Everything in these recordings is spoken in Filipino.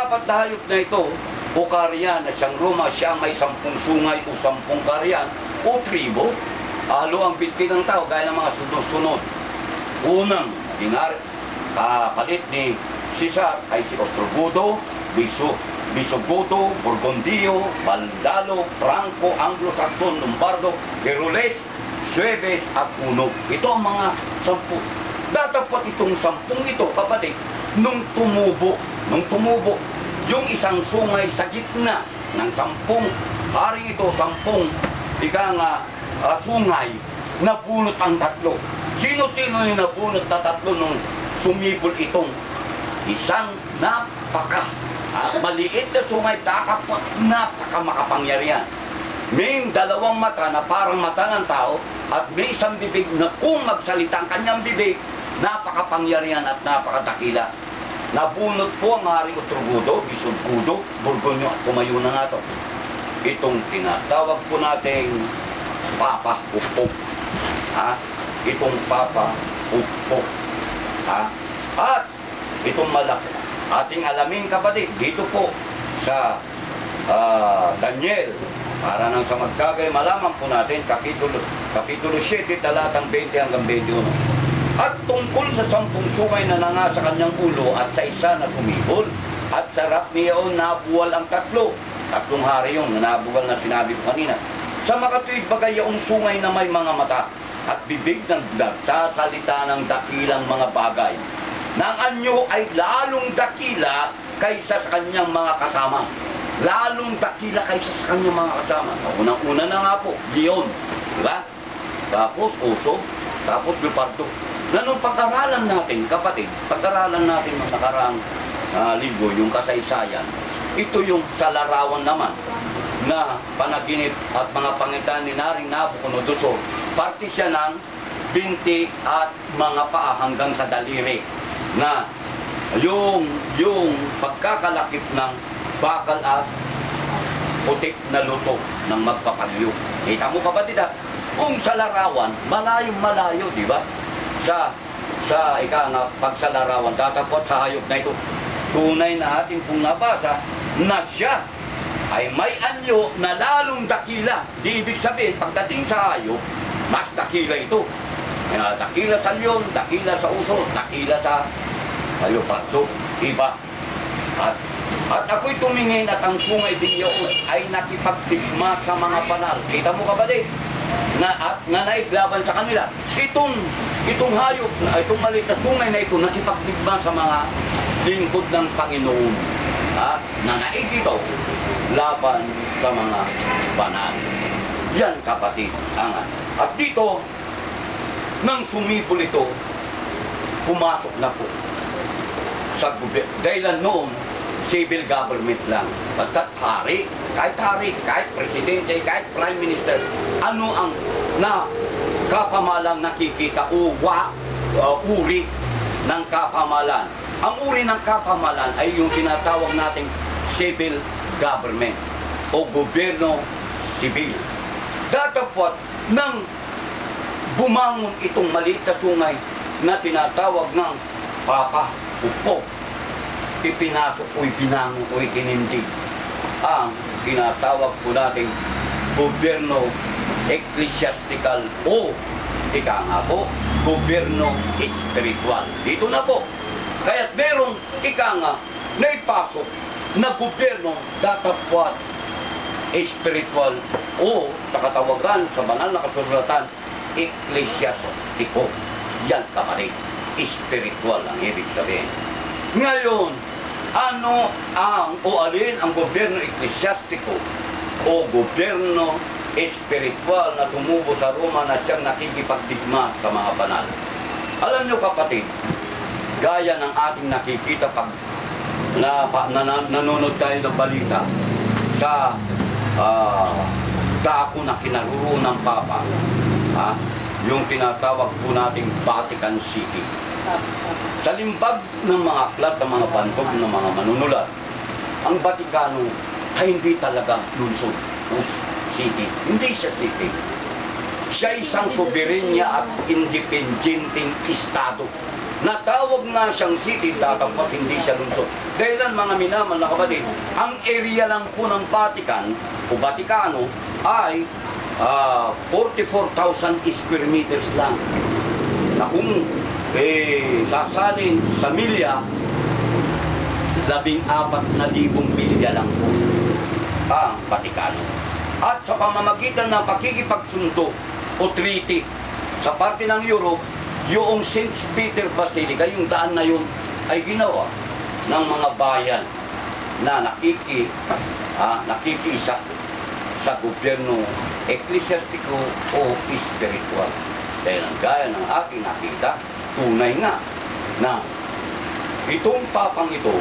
apat na hayop na ito, o karyan na siyang Roma, siya may 10 sungay o 10 karyan o tribo. Halo ang bitbit ng tao gaya ng mga sunod-sunod. Unang palit ni Caesar ay si Ostrogodo, Visigodo, Burgundio, Valdalo, Franco, Anglo-Saxon, Lombardo, Heroles, Sueves at Uno. Ito ang mga 10. Datapot itong 10 ito, kapatid, nung tumubo, yung isang sungay sa gitna ng 10 haring ito, 10 sungay, nabunot ang 3. Sino-sino yung nabunot na 3 nung sumibol itong isang maliit na sungay, napaka makapangyarihan. May 2 mata na parang mata ng tao at may isang bibig na kung magsalita ang kanyang bibig, napakapangyarihan at napakadakila. Nabunot po ang Haring Ostrogodo, Visigodo, Burgonyo at tumayo na nga ito. Itong tinatawag po nating Papa Ukpok. Itong Papa Ukpok. At itong malaki. Ating alamin, kapatid, dito po sa Daniel, para nang sa magsagay malaman po natin, Kapitulo 7, talatang 20 hanggang 21. At tungkol sa 10 sungay na nanga sa kanyang ulo at sa isa na sumibol, at sa harap niyaon nabuwal ang 3. 3 hari yung nabuwal na sinabi ko kanina. Sa makatuwid bagay yung sungay na may mga mata at bibig ng nagsasalita ng dakilang mga bagay. Nang anyo ay lalong dakila kaysa sa kanyang mga kasama. Lalong dakila kaysa sa kanyang mga kasama. Unang-una na nga po, Leon. Diba? Tapos Oso, tapos Leopardo. Na nung pag-aralan natin, kapatid, pag-aralan natin ng nakaraang linggo, yung kasaysayan, ito yung sa larawan naman na panaginip at mga pangitan ni Haring Nabucodonosor. Parte siya ng binti at mga paa hanggang sa daliri na yung pagkakalakip ng bakal at putik na luto ng magpapalyo. Kita mo, kapatid, kung sa larawan, malayo-malayo, di ba? Sa pagsalarawan, tatapot sa hayop na ito, tunay na ating pong nabasa na siya ay may anyo na lalong dakila. Di ibig sabihin, pagdating sa hayop, mas dakila ito. Dakila sa leon, dakila sa uso, dakila sa leopardo, iba. At ako'y tumingin at ang sungay diyon ay nakipagdigma sa mga banal. Kita mo, kapatid, na naiglaban sa kanila. Itong hayop, itong maliit na sungay na ito, nakipagdigma sa mga lingkod ng Panginoon. Na nais ito laban sa mga banal. Yan, kapatid, angat. At dito, nang sumibol ito, pumasok na po sa gobyerno. Dahil noon, civil government lang. Basta't hari, kahit presidente, kahit prime minister, ano ang kapamalang nakikita o uri ng kapamalan. Ang uri ng kapamalan ay yung tinatawag nating civil government o gobyerno sibil. Datapot nang bumangon itong maliit na sungay na tinatawag ng Papa Ukpok, ipinasok o ipinangon o ikinindig ang tinatawag po nating gobyerno ecclesiastical o ika nga po, gobyerno espiritual. Dito na po. Kaya't merong ika nga na ipasok na gobyerno datapwat espiritual o sa katawagan sa banal na kasulatan, ecclesiastiko. Yan, kapatid. Espiritual ang ibig sabihin. Ngayon, alin ang gobyerno ecclesiastiko o gobyerno espiritual na tumubo sa Roma na siyang nakikipagdigma sa mga banal? Alam nyo, kapatid, gaya ng ating nakikita pag nanonood tayo ng balita sa dako na kinaruroon ng Papa, yung tinatawag po nating Vatican City. Sa limbag ng mga aklat, ng mga bantog, ng mga manunulat, ang Vaticano ay hindi talaga lungsod o city. Hindi siya city. Siya isang soberenya at independenteng estado. Natawag nga siyang city, tatapot hindi siya lungsod. Dahilan mga minamahal na kapatid, ang area lang po ng Vatican o Vaticano ay 44,000 square meters lang. Na kung sasalin sa milya, 14,000 milya lang po ang Vaticano. At sa pamamagitan ng pakikipagsundo o treaty sa parte ng Europe, yung St. Peter Basilica, yung daan na yun, ay ginawa ng mga bayan na nakikiisa sa gobyerno eklesyastiko o spiritual. Dahil ang gaya ng aking nakita, tunay nga na itong papang ito,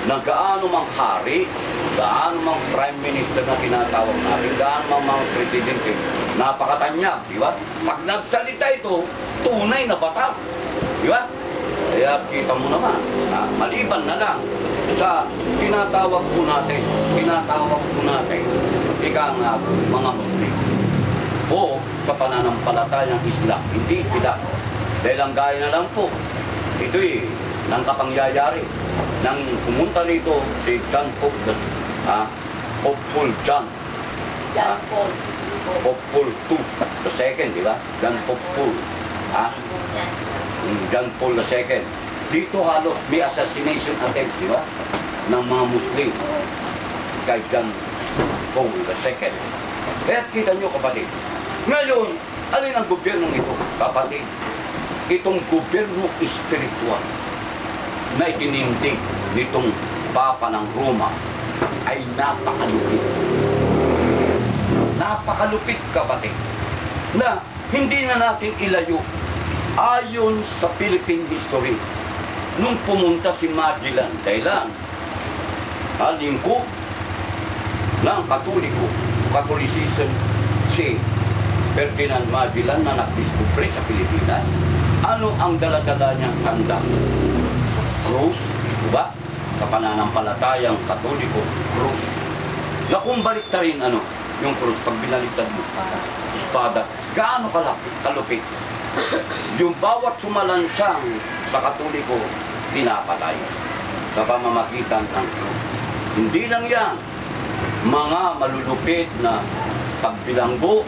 na gaano mang hari, gaano mang prime minister na tinatawag natin, gaano mang mga presidente, napakatanyag, di ba? Pag nagsalita ito, tunay na bata, di ba? Kaya kita mo naman, maliban na lang sa tinatawag po natin, ika nga mga Muslim, o sa pananampalatayang Islam, hindi sila. Dahil ang gaya na lang po, ito'y ng kapangyayari nang pumunta rito si John Pope John Pope Paul II, di ba? John Pope Paul, John Paul II. Dito halos may assassination attempt, di ba? Ng mga Muslim kay John Paul II. Kaya kita nyo kapatid, ngayon, alin ang gobyernong ito, kapatid? Itong gobyerno espiritual na itinindig nitong Papa ng Roma ay napakalupit. Napakalupit kapatid, na hindi na natin ilayo ayon sa Philippine history. Nung pumunta si Magellan, dahilan lingkod ng Catholicism si Ferdinand Magellan na nagdiskubre sa Pilipinas. Ano ang dala-dala niyang tanda? Krus, ba? Sa pananampalatayang Katoliko, krus. Na kung baliktarin yung krus, pag binaliktad mo, espada, gaano kalupit? Yung bawat sumalansang sa Katoliko, pinapatay sa pamamagitan ng krus. Hindi lang yan, mga malulupit na pagbilanggo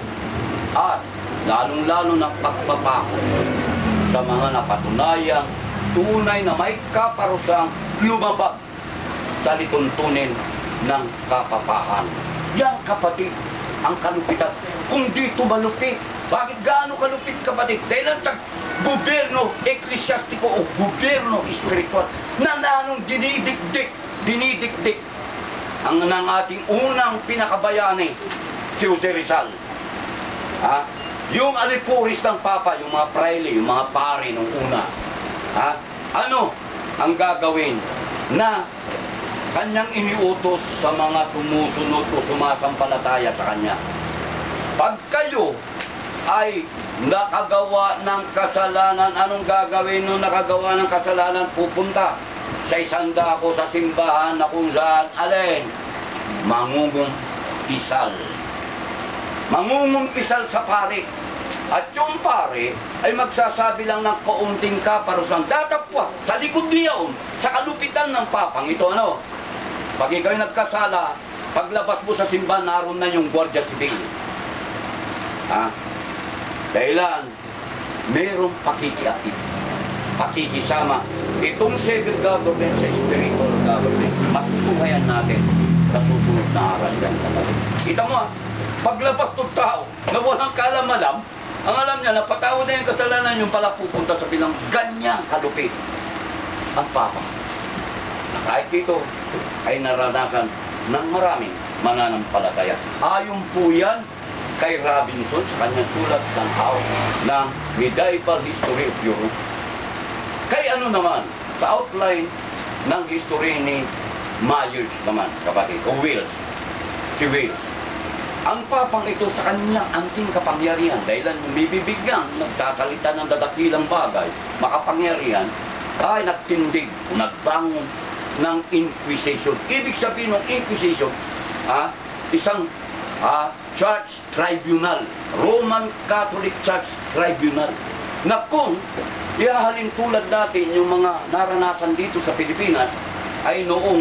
at lalong-lalo na pagpapako sa mga napatunayang tunay na may kaparusang lumabag sa lituntunin ng kapapaan. Yan kapatid, ang kalupitan. Kung dito malupit, bakit gaano kalupit kapatid? Dahil ang gobyerno eklesyastiko o gobyerno espiritual na lalong dinidikdik ang ng ating unang pinakabayani, si Jose Rizal. Yung alipuris ng Papa, yung mga praile, yung mga pari nung una, ano ang gagawin na kanyang iniutos sa mga sumusunod o sumasampalataya sa kanya? Pag kayo ay nakagawa ng kasalanan, anong gagawin nung nakagawa ng kasalanan? Pupunta sa isang dako sa simbahan na kung saan, mangungumpisal. Mangungumpisal sa pare. At yung pare ay magsasabi lang ng kaunting kaparusahan. Datapwat sa likod niya sa kalupitan ng papang ito. Pag ikaw ay nagkasala, paglabas mo sa simbahan, naroon na yung Guardia Civil. Dahilan, mayroong pakikisama. Itong civil government sa spiritual government, matutuhayan natin sa susunod na aral yan. Kita mo paglabas ng tao na walang kalamalam, ang alam niya, napatawad na yung kasalanan, yung pala pupunta sa bilang ganyang kalupit. Ang Papa, na kahit dito, ay naranasan ng maraming mananampalataya. Ayon po yan kay Robinson sa kanyang sulat ng House ng Medieval History of Europe. Kay naman, sa outline ng history ni Myers naman, kapatid, o Wales, si Wales. Ang papang ito sa kanyang anting kapangyarihan, dahil bibibigyan, nagkakalita ng dadakilang bagay, makapangyarihan, ay nagtindig, nagbangon ng Inquisition. Ibig sabihin ng Inquisition, isang Church Tribunal, Roman Catholic Church Tribunal, na kung Ihahalin tulad natin yung mga naranasan dito sa Pilipinas ay noong